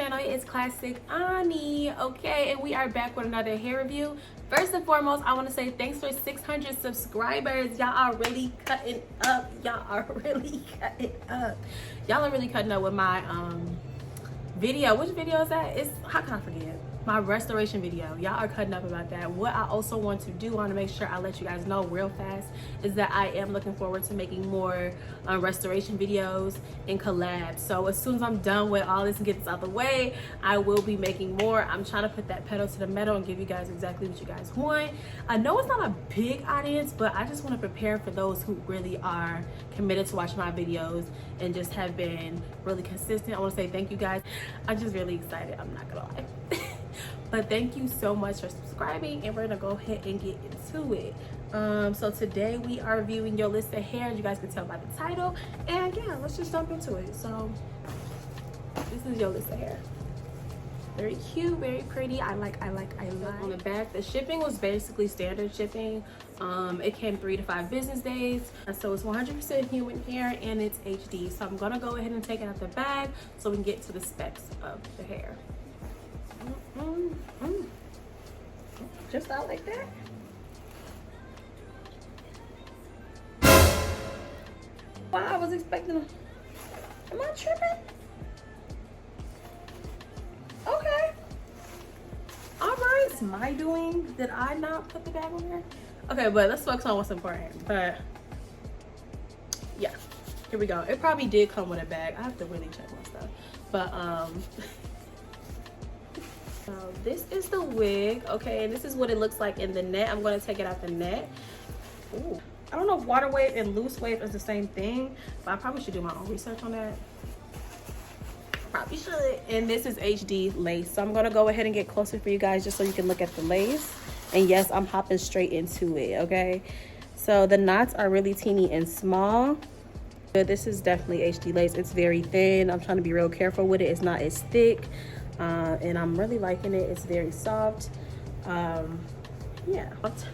channel. It's Classic Ani, okay, and we are back with another hair review. First and foremost, I want to say thanks for 600 subscribers. Y'all are really cutting up. Y'all are really cutting up with my video. Which video is that? It's, how can I forget? My restoration video. Y'all are cutting up about that. What I also want to do, I want to make sure I let you guys know real fast, is that I am looking forward to making more restoration videos and collabs. So as soon as I'm done with all this and get this out the way, I will be making more. I'm trying to put that pedal to the metal and give you guys exactly what you guys want. I know it's not a big audience, but I just want to prepare for those who really are committed to watching my videos and just have been really consistent. I want to say thank you guys. I'm just really excited, I'm not gonna lie. But thank you so much for subscribing, and we're gonna go ahead and get into it. So today we are reviewing Yolissa Hair, as you guys can tell by the title, and yeah, let's just jump into it. So this is Yolissa Hair. Very cute, very pretty. I like. On the back, the shipping was basically standard shipping. It came 3 to 5 business days. So it's 100% human hair and it's HD. So I'm gonna go ahead and take it out the bag so we can get to the specs of the hair. Just out like that. Wow, I was expecting am I tripping? Okay. All right, it's my doing. Did I not put the bag on there? Okay, but let's focus on what's important. But yeah, here we go. It probably did come with a bag. I have to really check my stuff. But so this is the wig, okay, and this is what it looks like in the net. I'm going to take it out the net. Ooh. I don't know if water wave and loose wave is the same thing, but I probably should do my own research on that. Probably should. And this is HD lace, so I'm going to go ahead and get closer for you guys just so you can look at the lace. And yes, I'm hopping straight into it, okay? So the knots are really teeny and small. This is definitely HD lace. It's very thin. I'm trying to be real careful with it. It's not as thick. And I'm really liking it. It's very soft. Yeah.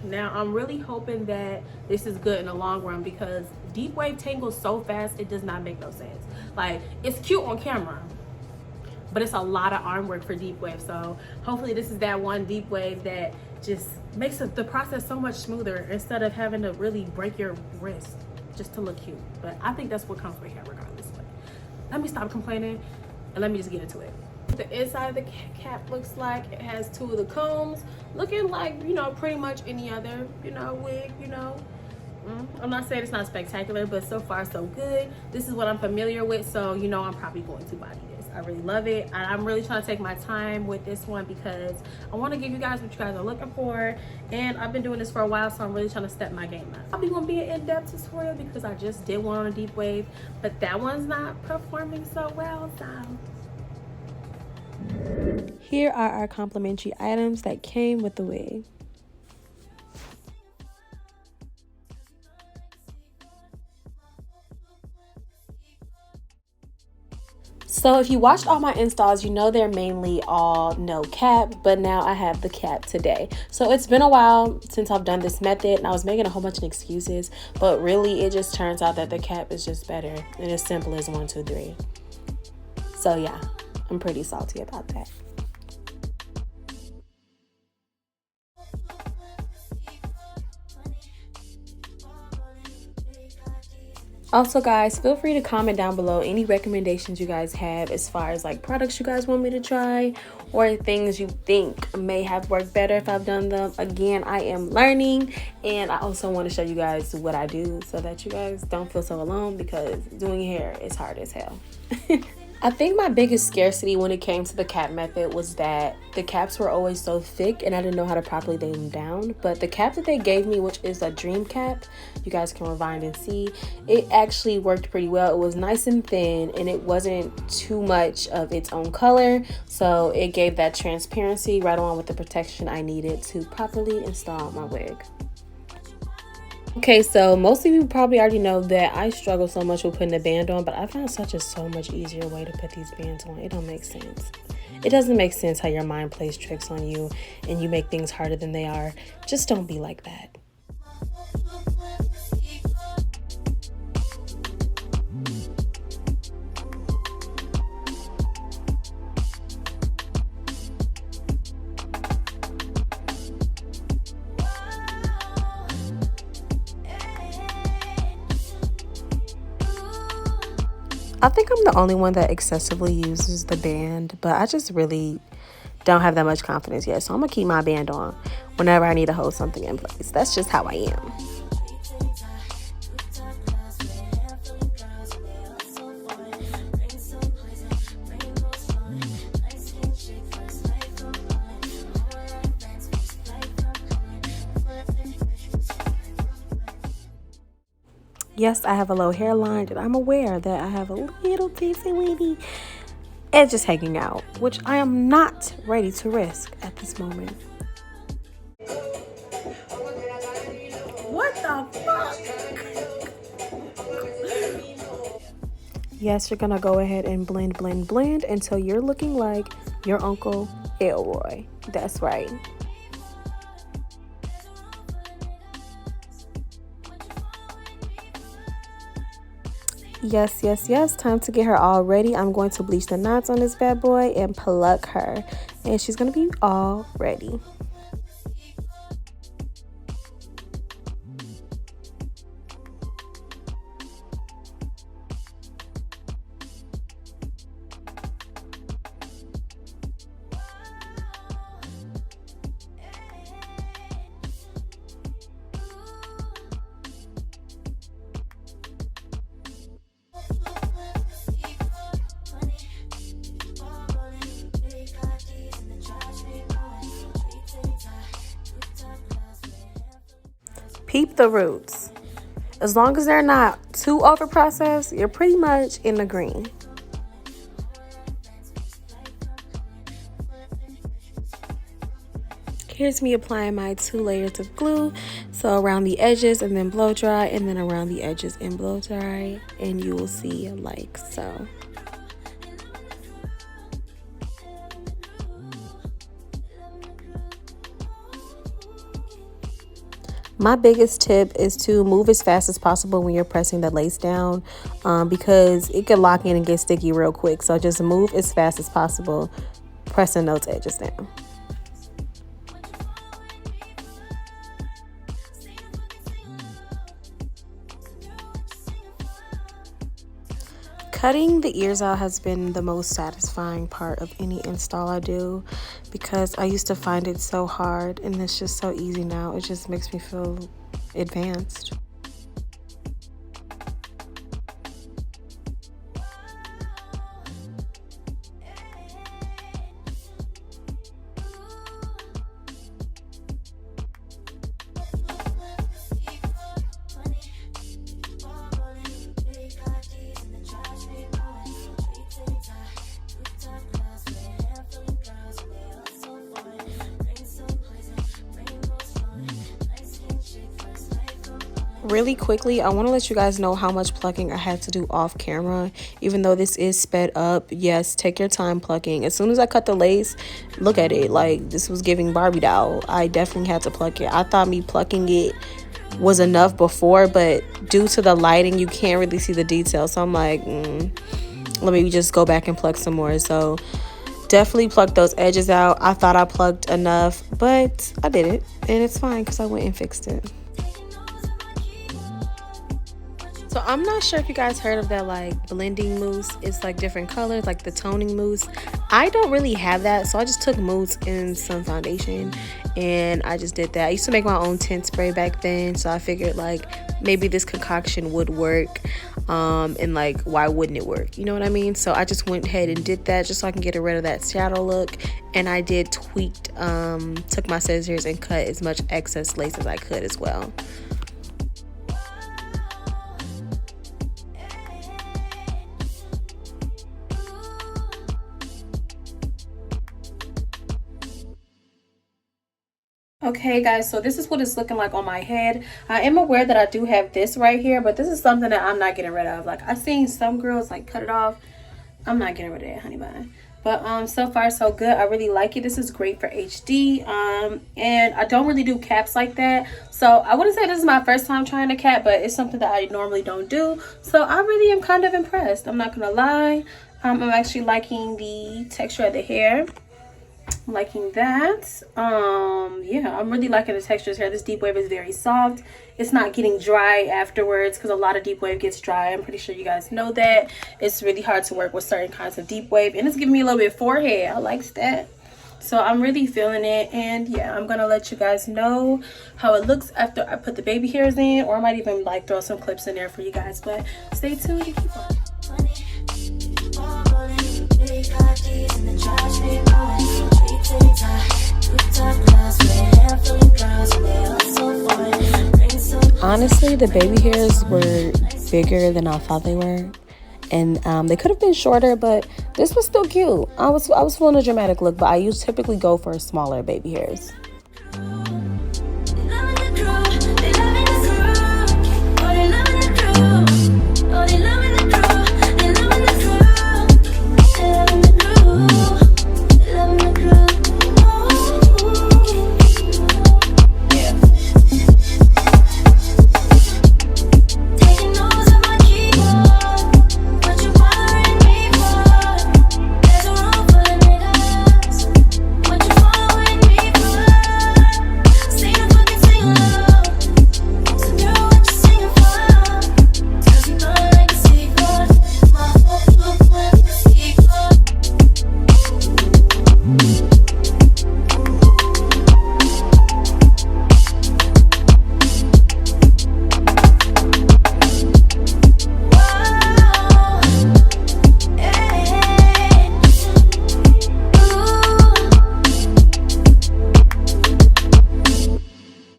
Now I'm really hoping that this is good in the long run, because deep wave tangles so fast it does not make no sense. Like, it's cute on camera, but it's a lot of arm work for deep wave. So hopefully this is that one deep wave that just makes the process so much smoother instead of having to really break your wrist just to look cute. But I think that's what comes with hair regardless. But let me stop complaining and let me just get into it. The inside of the cap looks like it has 2 of the combs, looking like, you know, pretty much any other, you know, wig, you know. I'm not saying it's not spectacular, but so far so good. This is what I'm familiar with, so you know I'm probably going to body this. I really love it, and I'm really trying to take my time with this one because I want to give you guys what you guys are looking for, and I've been doing this for a while, so I'm really trying to step my game up. Probably won't be an in-depth tutorial because I just did one on a deep wave, but that one's not performing so well, so here are our complimentary items that came with the wig. So if you watched all my installs, you know they're mainly all no cap, but now I have the cap today. So it's been a while since I've done this method, and I was making a whole bunch of excuses, but really it just turns out that the cap is just better and as simple as 1, 2, 3. So yeah, I'm pretty salty about that. Also guys, feel free to comment down below any recommendations you guys have as far as like products you guys want me to try or things you think may have worked better if I've done them. Again, I am learning, and I also want to show you guys what I do so that you guys don't feel so alone, because doing hair is hard as hell. I think my biggest scarcity when it came to the cap method was that the caps were always so thick and I didn't know how to properly lay them down. But the cap that they gave me, which is a dream cap, you guys can rewind and see, it actually worked pretty well. It was nice and thin, and it wasn't too much of its own color, so it gave that transparency right along with the protection I needed to properly install my wig. Okay, so most of you probably already know that I struggle so much with putting a band on, but I found such a so much easier way to put these bands on. It don't make sense. It doesn't make sense how your mind plays tricks on you and you make things harder than they are. Just don't be like that. I think I'm the only one that excessively uses the band, but I just really don't have that much confidence yet. So I'm gonna keep my band on whenever I need to hold something in place. That's just how I am. Yes, I have a low hairline, and I'm aware that I have a little teensy weeny edges hanging out, which I am not ready to risk at this moment. What the fuck? Yes, you're gonna go ahead and blend, blend, blend until you're looking like your Uncle Elroy. That's right. Yes, yes, yes. Time to get her all ready. I'm going to bleach the knots on this bad boy and pluck her. And she's going to be all ready. Peep the roots. As long as they're not too over processed, you're pretty much in the green. Here's me applying my 2 layers of glue. So around the edges and then blow dry, and then around the edges and blow dry, and you will see like so. My biggest tip is to move as fast as possible when you're pressing the lace down, because it can lock in and get sticky real quick. So just move as fast as possible, pressing those edges down. Cutting the ears out has been the most satisfying part of any install I do, because I used to find it so hard, and it's just so easy now. It just makes me feel advanced. Really quickly, I want to let you guys know how much plucking I had to do off camera. Even though this is sped up, yes, take your time plucking. As soon as I cut the lace, look at it, like this was giving Barbie doll. I definitely had to pluck it. I thought me plucking it was enough before, but due to the lighting, you can't really see the details. So I'm like, let me just go back and pluck some more. So definitely pluck those edges out. I thought I plucked enough, but I did it, and it's fine because I went and fixed it. So I'm not sure if you guys heard of that like blending mousse. It's like different colors, like the toning mousse. I don't really have that, so I just took mousse and some foundation, and I just did that. I used to make my own tint spray back then, so I figured like maybe this concoction would work, and like why wouldn't it work? You know what I mean? So I just went ahead and did that just so I can get rid of that shadow look. And I did took my scissors and cut as much excess lace as I could as well. Okay guys, so this is what it's looking like on my head. I am aware that I do have this right here, but this is something that I'm not getting rid of. Like I've seen some girls like cut it off. I'm not getting rid of that, honey bun. But so far so good. I really like it. This is great for HD. And I don't really do caps like that, so I wouldn't say this is my first time trying a cap, but it's something that I normally don't do. So I really am kind of impressed, I'm not gonna lie. I'm actually liking the texture of the hair. I'm liking that. Yeah, I'm really liking the textures here. This deep wave is very soft. It's not getting dry afterwards, because a lot of deep wave gets dry. I'm pretty sure you guys know that. It's really hard to work with certain kinds of deep wave, and it's giving me a little bit of forehead. I like that. So I'm really feeling it, and yeah, I'm gonna let you guys know how it looks after I put the baby hairs in, or I might even like throw some clips in there for you guys, but stay tuned and keep watching. Honestly, the baby hairs were bigger than I thought they were, and they could have been shorter, but this was still cute. I was feeling a dramatic look, but I typically go for smaller baby hairs.